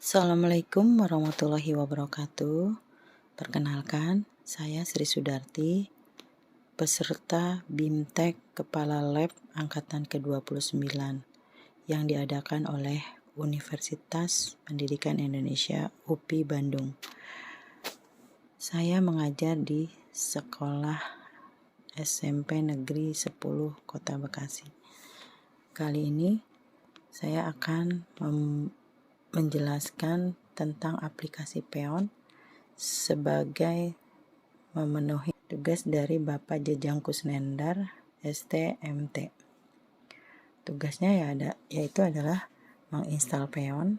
Assalamualaikum warahmatullahi wabarakatuh. Perkenalkan, saya Sri Sudarti, peserta BIMTEK Kepala Lab Angkatan ke-29 yang diadakan oleh Universitas Pendidikan Indonesia UPI Bandung. Saya mengajar di Sekolah SMP Negeri 10 Kota Bekasi. Kali ini saya akan menjelaskan tentang aplikasi Peon sebagai memenuhi tugas dari Bapak Jejang Kusnendar STMT. Tugasnya yaitu adalah menginstal Peon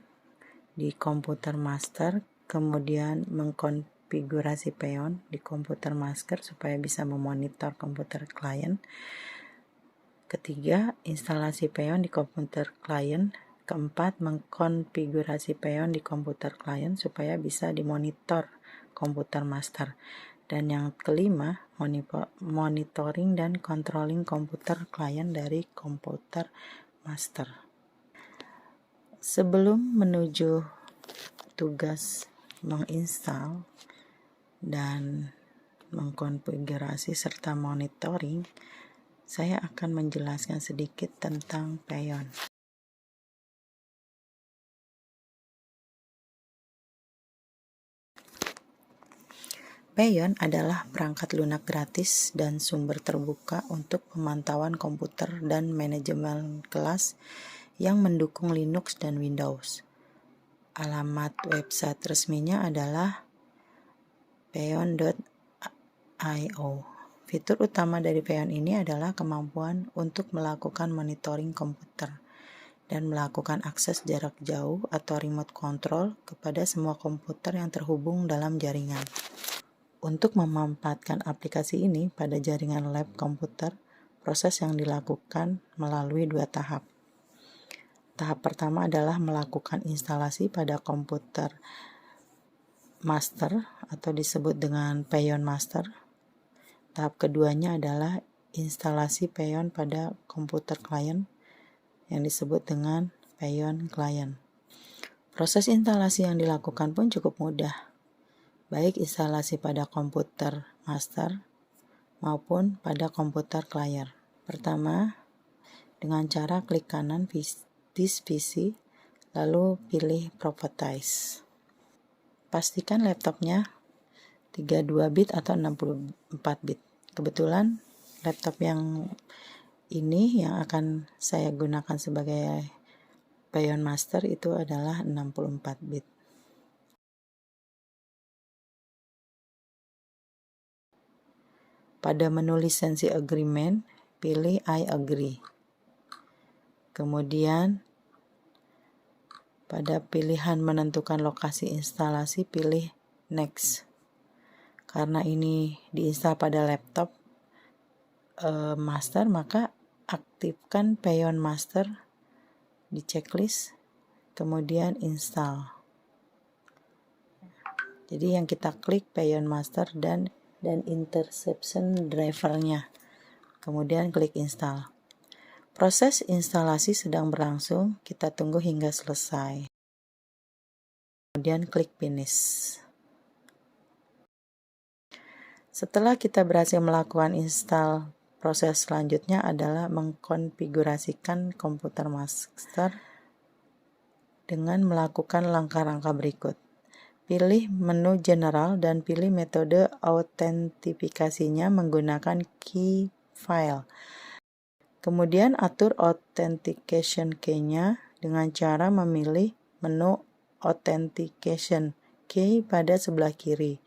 di komputer master, kemudian mengkonfigurasi Peon di komputer master supaya bisa memonitor komputer klien. Ketiga, instalasi Peon di komputer klien. Keempat, mengkonfigurasi Peon di komputer klien supaya bisa dimonitor komputer master. Dan yang kelima, monitoring dan controlling komputer klien dari komputer master. Sebelum menuju tugas menginstal dan mengkonfigurasi serta monitoring, saya akan menjelaskan sedikit tentang Peon. Peon adalah perangkat lunak gratis dan sumber terbuka untuk pemantauan komputer dan manajemen kelas yang mendukung Linux dan Windows. Alamat website resminya adalah peon.io. Fitur utama dari Peon ini adalah kemampuan untuk melakukan monitoring komputer dan melakukan akses jarak jauh atau remote control kepada semua komputer yang terhubung dalam jaringan. Untuk memanfaatkan aplikasi ini pada jaringan lab komputer, proses yang dilakukan melalui 2 tahap. Tahap pertama adalah melakukan instalasi pada komputer master atau disebut dengan Peon Master. Tahap keduanya adalah instalasi Peon pada komputer klien yang disebut dengan Peon Client. Proses instalasi yang dilakukan pun cukup mudah, baik instalasi pada komputer master maupun pada komputer klien. Pertama, dengan cara klik kanan This PC, lalu pilih Properties. Pastikan laptopnya 32 bit atau 64 bit. Kebetulan laptop yang ini yang akan saya gunakan sebagai Peon Master itu adalah 64 bit. Pada menu lisensi agreement, pilih I agree. Kemudian pada pilihan menentukan lokasi instalasi, pilih next. Karena ini diinstal pada laptop master, maka aktifkan Peon Master di checklist, kemudian install. Jadi yang kita klik Peon Master dan interception drivernya, kemudian klik install. Proses instalasi sedang berlangsung, kita tunggu hingga selesai. Kemudian klik finish. Setelah kita berhasil melakukan install, proses selanjutnya adalah mengkonfigurasikan komputer master dengan melakukan langkah-langkah berikut. Pilih menu general dan pilih metode autentifikasinya menggunakan key file. Kemudian atur authentication key-nya dengan cara memilih menu authentication key pada sebelah kiri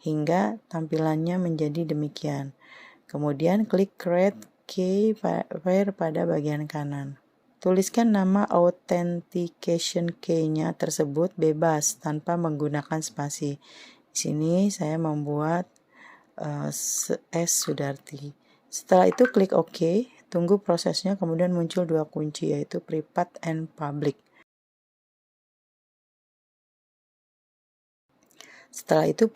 hingga tampilannya menjadi demikian. Kemudian klik create key pair pada bagian kanan. Tuliskan nama authentication key-nya tersebut bebas tanpa menggunakan spasi. Di sini saya membuat S Sudarti. Setelah itu klik OK, tunggu prosesnya, kemudian muncul 2 kunci yaitu private and public. Setelah itu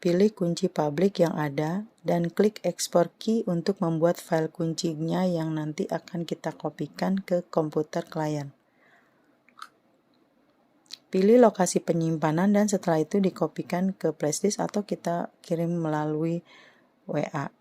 pilih kunci public yang ada dan klik export key untuk membuat file kuncinya yang nanti akan kita kopikan ke komputer klien. Pilih lokasi penyimpanan dan setelah itu dikopikan ke flashdisk atau kita kirim melalui WA.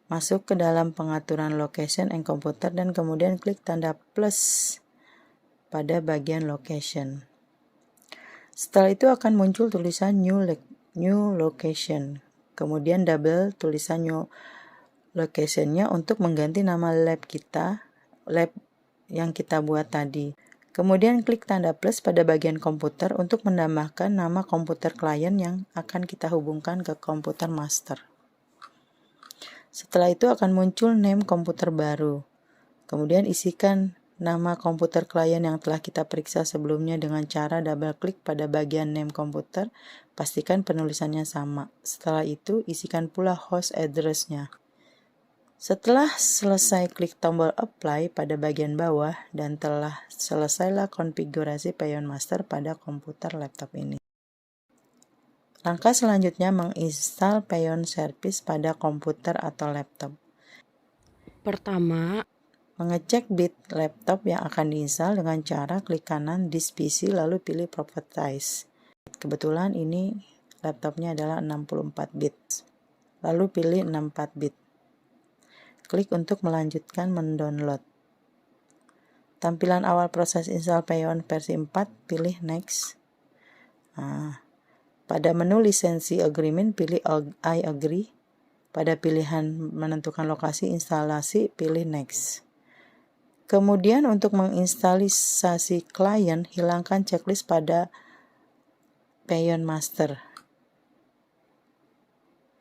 Masuk ke dalam pengaturan location and computer dan kemudian klik tanda plus pada bagian location. Setelah itu akan muncul tulisan new location. Kemudian double tulisan new location-nya untuk mengganti nama lab yang kita buat tadi. Kemudian klik tanda plus pada bagian komputer untuk menambahkan nama komputer klien yang akan kita hubungkan ke komputer master. Setelah itu akan muncul name komputer baru. Kemudian isikan nama komputer klien yang telah kita periksa sebelumnya dengan cara double klik pada bagian name komputer, pastikan penulisannya sama. Setelah itu, isikan pula host address-nya. Setelah selesai klik tombol apply pada bagian bawah dan telah selesailah konfigurasi Payon Master pada komputer laptop ini. Langkah selanjutnya menginstal Payon Service pada komputer atau laptop. Pertama, mengecek bit laptop yang akan diinstal dengan cara klik kanan disk PC lalu pilih Properties. Kebetulan ini laptopnya adalah 64 bit. Lalu pilih 64 bit. Klik untuk melanjutkan mendownload. Tampilan awal proses install Payon versi 4, pilih Next. Pada menu lisensi agreement, pilih I agree. Pada pilihan menentukan lokasi instalasi, pilih Next. Kemudian untuk menginstalisasi klien, hilangkan checklist pada Payon Master.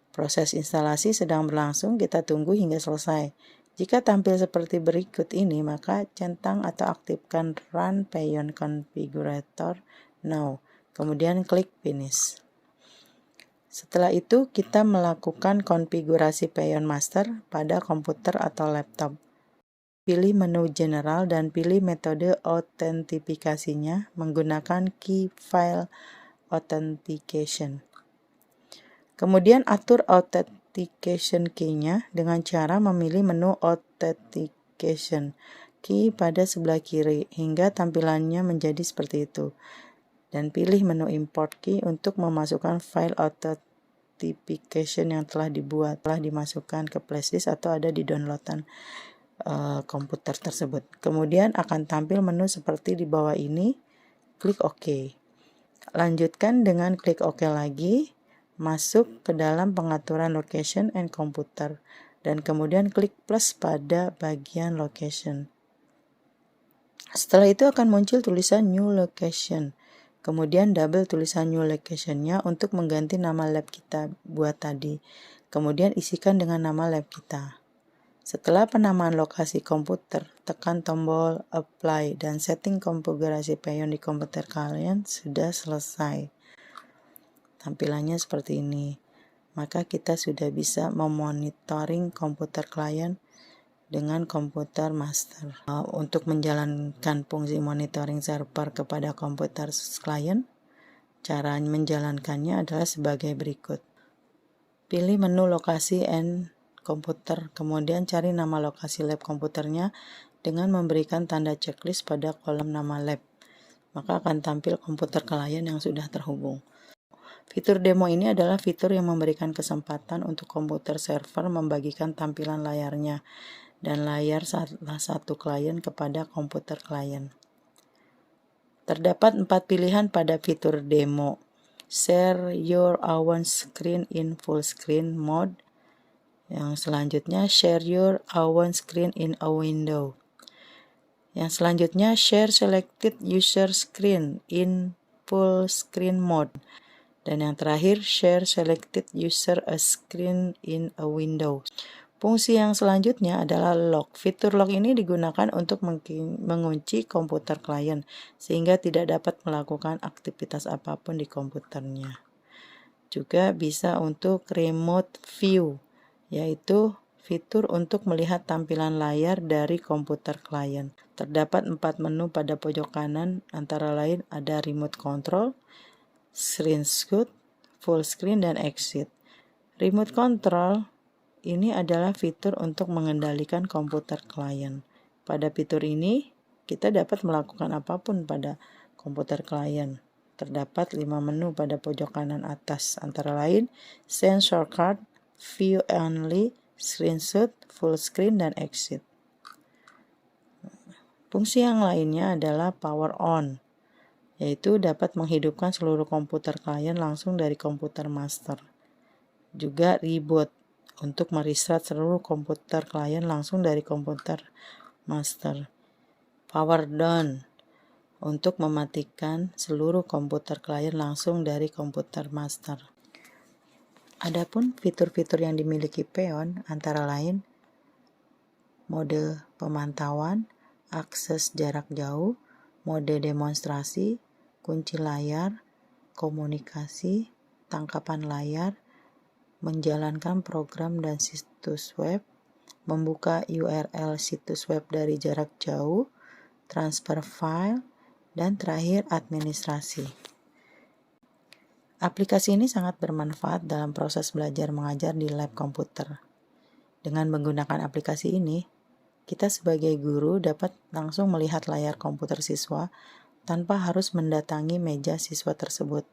Proses instalasi sedang berlangsung, kita tunggu hingga selesai. Jika tampil seperti berikut ini, maka centang atau aktifkan Run Payon Configurator Now. Kemudian klik Finish. Setelah itu, kita melakukan konfigurasi Payon Master pada komputer atau laptop. Pilih menu General dan pilih metode autentifikasinya menggunakan Key File Authentication. Kemudian atur Authentication Key-nya dengan cara memilih menu Authentication Key pada sebelah kiri hingga tampilannya menjadi seperti itu. Dan pilih menu Import Key untuk memasukkan file authentication yang telah dimasukkan ke flashdisk atau ada di downloadan komputer tersebut. Kemudian akan tampil menu seperti di bawah ini, klik OK. Lanjutkan dengan klik OK lagi, masuk ke dalam pengaturan location and computer, dan kemudian klik plus pada bagian location. Setelah itu akan muncul tulisan new location. Kemudian double tulisan new location-nya untuk mengganti nama lab kita buat tadi. Kemudian isikan dengan nama lab kita. Setelah penamaan lokasi komputer, tekan tombol apply dan setting konfigurasi Payon di komputer kalian sudah selesai. Tampilannya seperti ini. Maka kita sudah bisa memonitoring komputer klien dengan komputer master. Untuk menjalankan fungsi monitoring server kepada komputer klien, cara menjalankannya adalah sebagai berikut. Pilih menu lokasi and komputer, kemudian cari nama lokasi lab komputernya dengan memberikan tanda checklist pada kolom nama lab. Maka akan tampil komputer klien yang sudah terhubung. Fitur demo ini adalah fitur yang memberikan kesempatan untuk komputer server membagikan tampilan layarnya dan layar salah satu klien kepada komputer klien. Terdapat 4 pilihan pada fitur demo. Share your own screen in full screen mode. Yang selanjutnya, share your own screen in a window. Yang selanjutnya, share selected user screen in full screen mode. Dan yang terakhir, share selected user a screen in a window. Fungsi yang selanjutnya adalah lock. Fitur lock ini digunakan untuk mengunci komputer klien sehingga tidak dapat melakukan aktivitas apapun di komputernya. Juga bisa untuk remote view, yaitu fitur untuk melihat tampilan layar dari komputer klien. Terdapat 4 menu pada pojok kanan, antara lain ada remote control, screenshot, full screen, dan exit. Remote control ini adalah fitur untuk mengendalikan komputer klien. Pada fitur ini, kita dapat melakukan apapun pada komputer klien. Terdapat 5 menu pada pojok kanan atas, antara lain Send Shortcut, View Only, Screenshot, Full Screen, dan Exit. Fungsi yang lainnya adalah Power On, yaitu dapat menghidupkan seluruh komputer klien langsung dari komputer master. Juga Reboot, untuk merestart seluruh komputer klien langsung dari komputer master. Power Down, untuk mematikan seluruh komputer klien langsung dari komputer master. Adapun fitur-fitur yang dimiliki Peon antara lain mode pemantauan, akses jarak jauh, mode demonstrasi, kunci layar, komunikasi, tangkapan layar, menjalankan program dan situs web, membuka URL situs web dari jarak jauh, transfer file, dan terakhir administrasi. Aplikasi ini sangat bermanfaat dalam proses belajar mengajar di lab komputer. Dengan menggunakan aplikasi ini, kita sebagai guru dapat langsung melihat layar komputer siswa tanpa harus mendatangi meja siswa tersebut.